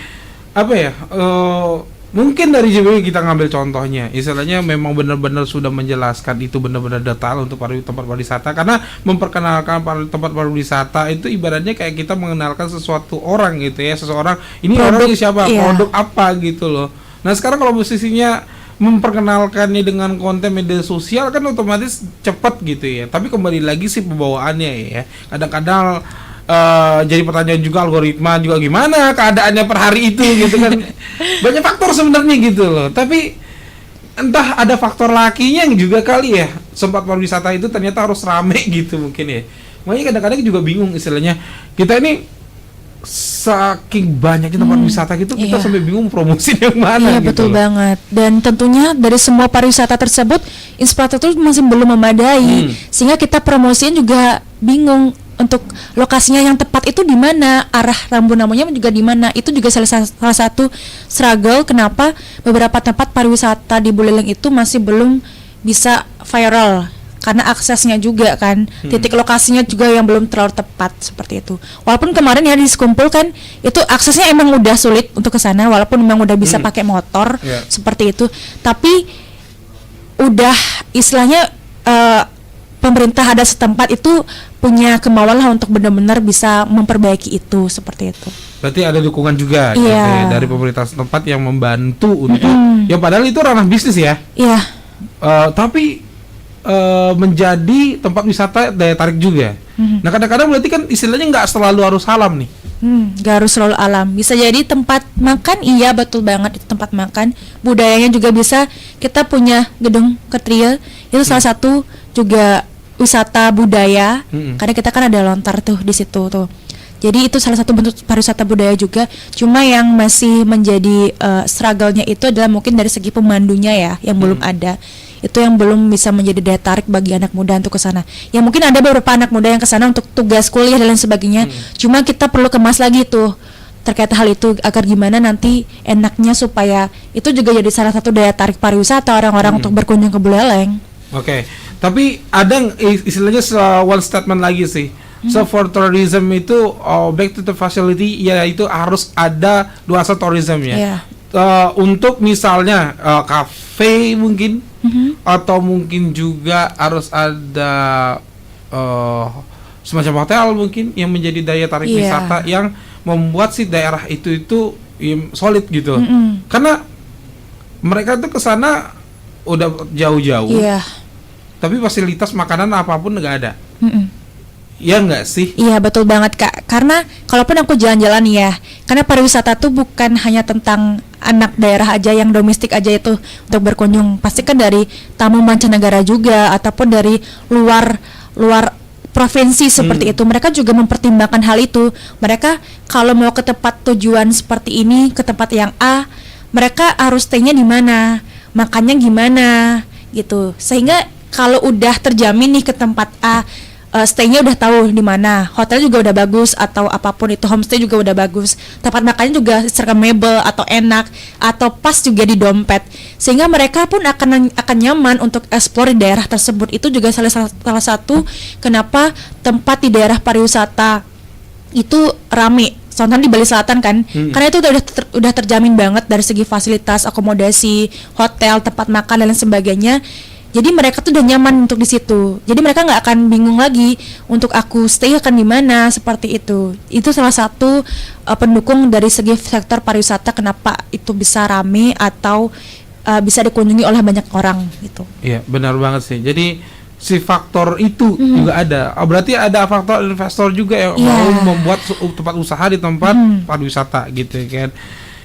apa ya? Mungkin dari JBB kita ngambil contohnya, istilahnya memang benar-benar sudah menjelaskan itu benar-benar detail untuk tempat pariwisata, karena memperkenalkan tempat pariwisata itu ibaratnya kayak kita mengenalkan sesuatu orang gitu ya, seseorang ini produk, orangnya siapa, produk apa gitu loh. Nah sekarang kalau posisinya memperkenalkannya dengan konten media sosial kan otomatis cepat gitu ya, tapi kembali lagi sih pembawaannya ya, kadang-kadang jadi pertanyaan juga algoritma juga gimana keadaannya per hari itu gitu kan. Banyak faktor sebenarnya gitu loh. Tapi entah ada faktor lakinya yang juga kali ya, tempat pariwisata itu ternyata harus rame gitu mungkin ya. Makanya kadang-kadang juga bingung istilahnya. Kita ini saking banyaknya tempat wisata gitu, kita sampai bingung promosi yang mana gitu. Betul loh. Banget. Dan tentunya dari semua pariwisata tersebut infrastruktur masih belum memadai. Sehingga kita promosiin juga bingung untuk lokasinya yang tepat itu di mana, arah rambu-rambunya juga di mana. Itu juga salah satu struggle kenapa beberapa tempat pariwisata di Buleleng itu masih belum bisa viral, karena aksesnya juga kan, titik lokasinya juga yang belum terlalu tepat seperti itu. Walaupun kemarin ya dikumpulkan itu aksesnya emang udah sulit untuk ke sana, walaupun memang udah bisa pakai motor seperti itu, tapi udah istilahnya pemerintah ada setempat itu punya kemauan lah untuk benar-benar bisa memperbaiki itu seperti itu. Berarti ada dukungan juga gitu ya, dari pemerintah setempat yang membantu untuk, ya padahal itu ranah bisnis ya. Iya. Tapi menjadi tempat wisata daya tarik juga. Nah kadang-kadang berarti kan istilahnya nggak selalu harus alam nih. Nggak harus selalu alam. Bisa jadi tempat makan, iya betul banget itu tempat makan. Budayanya juga bisa. Kita punya gedung Ketria itu salah satu juga wisata budaya, karena kita kan ada lontar tuh di situ tuh. Jadi itu salah satu bentuk pariwisata budaya juga. Cuma yang masih menjadi struggle-nya itu adalah mungkin dari segi pemandunya ya, yang belum ada. Itu yang belum bisa menjadi daya tarik bagi anak muda untuk ke sana. Ya mungkin ada beberapa anak muda yang ke sana untuk tugas kuliah dan lain sebagainya. Cuma kita perlu kemas lagi tuh terkait hal itu agar gimana nanti enaknya supaya itu juga jadi salah satu daya tarik pariwisata orang-orang untuk berkunjung ke Buleleng. Oke. Tapi ada istilahnya one statement lagi sih. So for tourism itu back to the facility ya itu harus ada nuansa tourism ya. Untuk misalnya cafe mungkin atau mungkin juga harus ada semacam hotel mungkin yang menjadi daya tarik wisata yang membuat si daerah itu solid gitu. Karena mereka tuh kesana udah jauh-jauh. Tapi fasilitas makanan apapun nggak ada. Iya nggak sih? Iya betul banget Kak. Karena kalaupun aku jalan-jalan ya, karena pariwisata tuh bukan hanya tentang anak daerah aja yang domestik aja itu untuk berkunjung. Pasti kan dari tamu mancanegara juga ataupun dari luar provinsi seperti itu. Mereka juga mempertimbangkan hal itu. Mereka kalau mau ke tempat tujuan seperti ini, ke tempat yang A, mereka harus stay-nya di mana, makannya gimana gitu. Sehingga kalau udah terjamin nih ke tempat A, stay-nya udah tahu di mana, hotel juga udah bagus atau apapun itu, homestay juga udah bagus, tempat makannya juga instagramable atau enak atau pas juga di dompet, sehingga mereka pun akan nyaman untuk explore di daerah tersebut. Itu juga salah satu kenapa tempat di daerah pariwisata itu rame. Contohnya di Bali Selatan kan, karena itu udah terjamin banget dari segi fasilitas, akomodasi, hotel, tempat makan dan lain sebagainya. Jadi mereka tuh udah nyaman untuk di situ. Jadi mereka nggak akan bingung lagi untuk aku stay akan di mana seperti itu. Itu salah satu pendukung dari segi sektor pariwisata kenapa itu bisa rame atau bisa dikunjungi oleh banyak orang gitu. Iya, benar banget sih. Jadi si faktor itu juga ada. Berarti ada faktor investor juga yang mau membuat tempat usaha di tempat pariwisata gitu kan.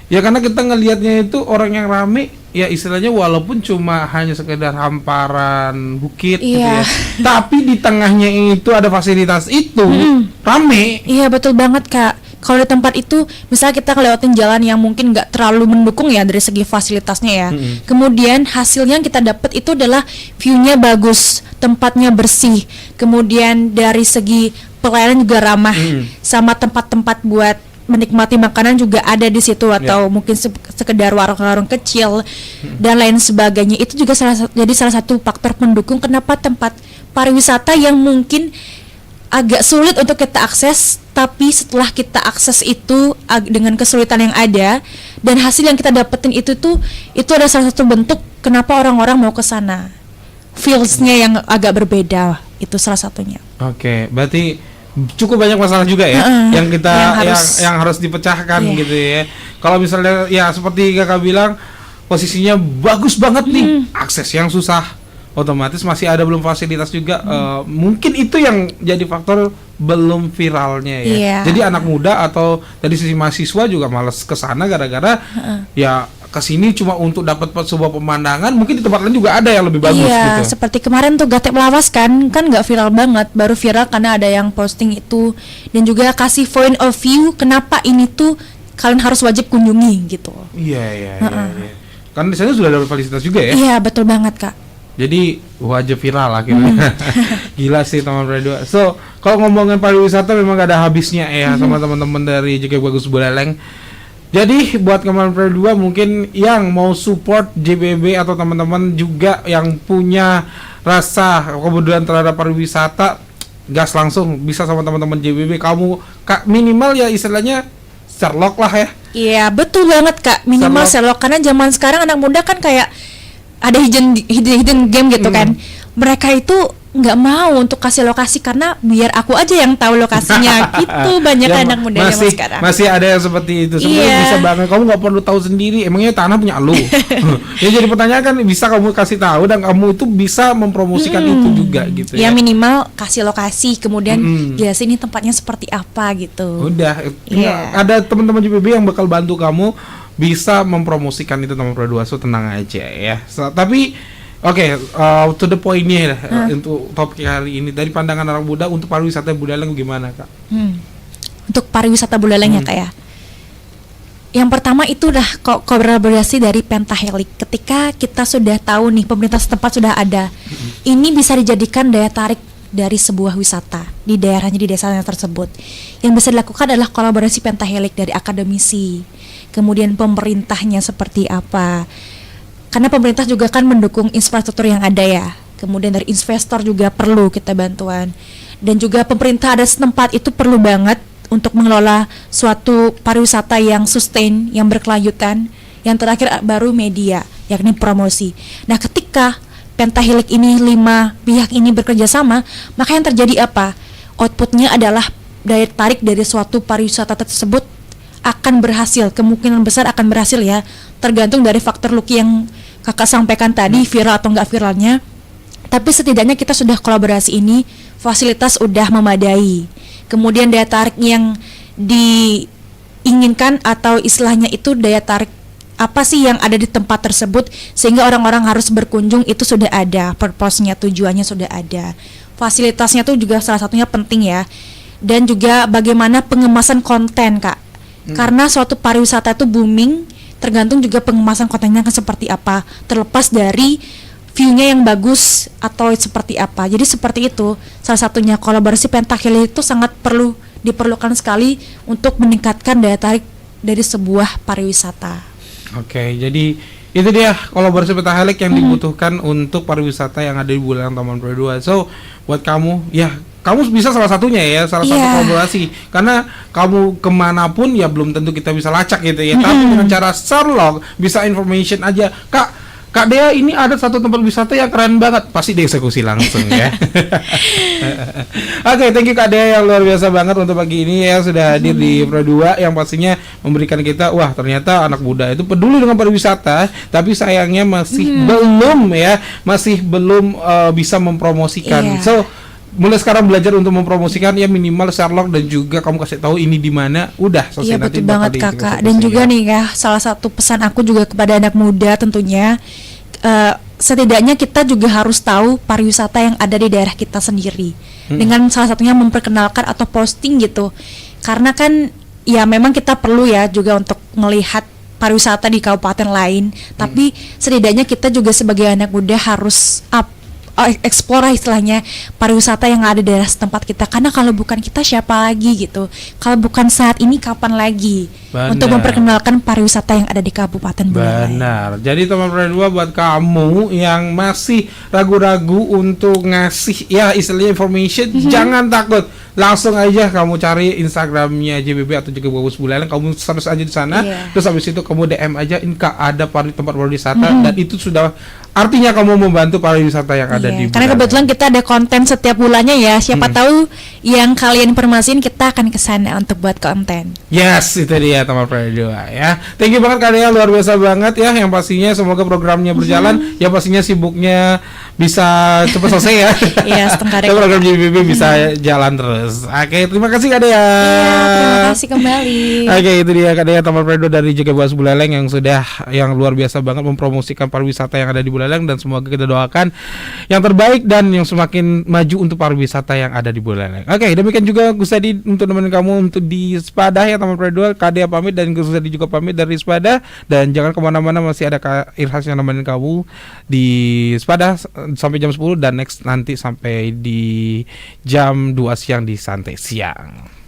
Ya karena kita ngelihatnya itu orang yang rame, ya istilahnya walaupun cuma hanya sekedar hamparan bukit gitu ya, tapi di tengahnya itu ada fasilitas itu rame. Iya betul banget Kak. Kalau di tempat itu, misalnya kita ngelewatin jalan yang mungkin nggak terlalu mendukung ya dari segi fasilitasnya ya. Kemudian hasilnya yang kita dapat itu adalah view-nya bagus, tempatnya bersih. Kemudian dari segi pelayanan juga ramah, sama tempat-tempat buat menikmati makanan juga ada di situ atau mungkin sekedar warung-warung kecil dan lain sebagainya. Itu juga jadi salah satu faktor pendukung kenapa tempat pariwisata yang mungkin agak sulit untuk kita akses, tapi setelah kita akses itu dengan kesulitan yang ada dan hasil yang kita dapetin itu ada salah satu bentuk kenapa orang-orang mau ke sana. Feels-nya yang agak berbeda itu salah satunya. Oke, berarti cukup banyak masalah juga ya yang kita yang harus dipecahkan gitu ya. Kalau misalnya ya seperti Kakak bilang posisinya bagus banget nih, akses yang susah, otomatis masih ada belum fasilitas juga. Mungkin itu yang jadi faktor belum viralnya ya. Jadi anak muda atau dari sisi mahasiswa juga malas ke sana gara-gara ya kesini cuma untuk dapat sebuah pemandangan, mungkin di tempat lain juga ada yang lebih bagus gitu. Seperti kemarin tuh Gatek Lawas kan nggak viral banget, baru viral karena ada yang posting itu dan juga kasih point of view kenapa ini tuh kalian harus wajib kunjungi gitu. Iya. Karena di sana sudah ada fasilitas juga ya. Iya betul banget Kak. Jadi wajib viral akhirnya. Gila sih teman berdua. So kalau ngomongin pariwisata memang gak ada habisnya ya sama teman-teman dari JKB Bagus Buleleng. Jadi buat teman berdua mungkin yang mau support JBB atau teman-teman juga yang punya rasa kepedulian terhadap pariwisata, gas langsung bisa sama teman-teman JBB. Kamu minimal ya istilahnya Sherlock lah ya. Iya betul banget Kak, minimal Sherlock karena zaman sekarang anak muda kan kayak ada hidden game gitu kan. Mereka itu nggak mau untuk kasih lokasi karena biar aku aja yang tahu lokasinya gitu. Banyak anak muda zaman sekarang masih ada yang seperti itu. Sebenarnya bisa banget, kamu nggak perlu tahu sendiri, emangnya tanah punya lu. Ya jadi pertanyaan kan bisa kamu kasih tahu dan kamu itu bisa mempromosikan itu juga gitu ya. Minimal kasih lokasi, kemudian jelasin ini tempatnya seperti apa gitu. Udah ada teman-teman JBB yang bakal bantu kamu bisa mempromosikan itu teman berdua, so tenang aja ya. Tapi to the point-nya untuk topik hari ini dari pandangan orang muda untuk pariwisata Buleleng gimana Kak? Untuk pariwisata Buleleng ya Kak ya. Yang pertama itu udah kolaborasi dari Pentahelix. Ketika kita sudah tahu nih pemerintah setempat sudah ada, ini bisa dijadikan daya tarik dari sebuah wisata di daerahnya, di desanya tersebut. Yang bisa dilakukan adalah kolaborasi Pentahelix dari akademisi, kemudian pemerintahnya seperti apa. Karena pemerintah juga kan mendukung infrastruktur yang ada ya. kemudian dari investor juga perlu kita bantuan, dan juga pemerintah ada setempat itu perlu banget untuk mengelola suatu pariwisata yang sustain, yang berkelanjutan. Yang terakhir baru media, yakni promosi. Nah, ketika pentahelik ini 5 pihak ini bekerja sama, maka yang terjadi apa? Outputnya adalah daya tarik dari suatu pariwisata tersebut akan berhasil, kemungkinan besar akan berhasil ya, tergantung dari faktor Lucky yang kakak sampaikan tadi, viral atau enggak viralnya. Tapi setidaknya kita sudah kolaborasi ini, fasilitas udah memadai, kemudian daya tarik yang diinginkan atau istilahnya itu daya tarik apa sih yang ada di tempat tersebut sehingga orang-orang harus berkunjung itu sudah ada, purpose-nya, tujuannya sudah ada. Fasilitasnya tuh juga salah satunya penting ya. Dan juga bagaimana pengemasan konten, Kak. Karena suatu pariwisata itu booming, tergantung juga pengemasan kontennya kan seperti apa, terlepas dari view-nya yang bagus atau seperti apa. Jadi seperti itu, salah satunya kolaborasi pentahelik itu sangat diperlukan sekali untuk meningkatkan daya tarik dari sebuah pariwisata. Oke, jadi itu dia kolaborasi pentahelik yang dibutuhkan untuk pariwisata yang ada di Buleleng Taman Peraduan. So, buat kamu, ya kamu bisa salah satunya ya, salah satu kolaborasi. Karena kamu kemanapun ya belum tentu kita bisa lacak gitu ya. Tapi dengan cara Sherlock bisa information aja, Kak Dea ini ada satu tempat wisata yang keren banget, pasti dieksekusi langsung ya. Oke, thank you Kak Dea yang luar biasa banget untuk pagi ini ya, sudah hadir di Pro 2 yang pastinya memberikan kita, wah ternyata anak muda itu peduli dengan pariwisata, tapi sayangnya masih belum bisa mempromosikan. So mulai sekarang belajar untuk mempromosikan ya, minimal Sherlock, dan juga kamu kasih tahu ini di mana, udah selesai. Iya, betul banget Kakak. Dan juga nih ya, salah satu pesan aku juga kepada anak muda tentunya, setidaknya kita juga harus tahu pariwisata yang ada di daerah kita sendiri. Dengan salah satunya memperkenalkan atau posting gitu. Karena kan ya memang kita perlu ya juga untuk melihat pariwisata di kabupaten lain, tapi setidaknya kita juga sebagai anak muda harus explore istilahnya pariwisata yang ada di daerah setempat kita, karena kalau bukan kita siapa lagi gitu, kalau bukan saat ini kapan lagi. Benar. Untuk memperkenalkan pariwisata yang ada di Kabupaten Buleleng. Benar. Jadi teman Peraduan, buat kamu yang masih ragu-ragu untuk ngasih ya istilahnya information, jangan takut, langsung aja kamu cari Instagramnya JBB atau juga Bagus Buleleng, kamu search aja di sana, terus habis itu kamu DM aja, Inka ada tempat pariwisata, dan itu sudah artinya kamu membantu pariwisata yang ada di Buleleng. Karena kebetulan kita ada konten setiap bulannya ya, siapa tahu yang kalian informasiin kita akan ke sana untuk buat konten. Yes, itu dia teman Peraduan ya. Thank you banget Kak Dea, luar biasa banget ya, yang pastinya semoga programnya berjalan, ya pastinya sibuknya bisa cepat selesai ya. Iya, setengah dek. Program JBB bisa jalan terus. Oke, terima kasih Kak Dea. Iya, terima kasih kembali. Oke, itu dia Kak Dea teman Peraduan dari JK Bagus Buleleng yang luar biasa banget mempromosikan pariwisata yang ada di Buleleng, dan semoga kita doakan yang terbaik dan yang semakin maju untuk pariwisata yang ada di Buleleng. Oke, demikian juga Gus Adi untuk nemenin kamu untuk di Sepadah ya teman Peraduan. Kak Dea pamit dan Gus Adi juga pamit dari Sepadah, dan jangan kemana-mana, masih ada Kak Irhas yang nemenin kamu di Sepadah sampai jam 10, dan next nanti sampai di jam 2 siang di Santai Siang.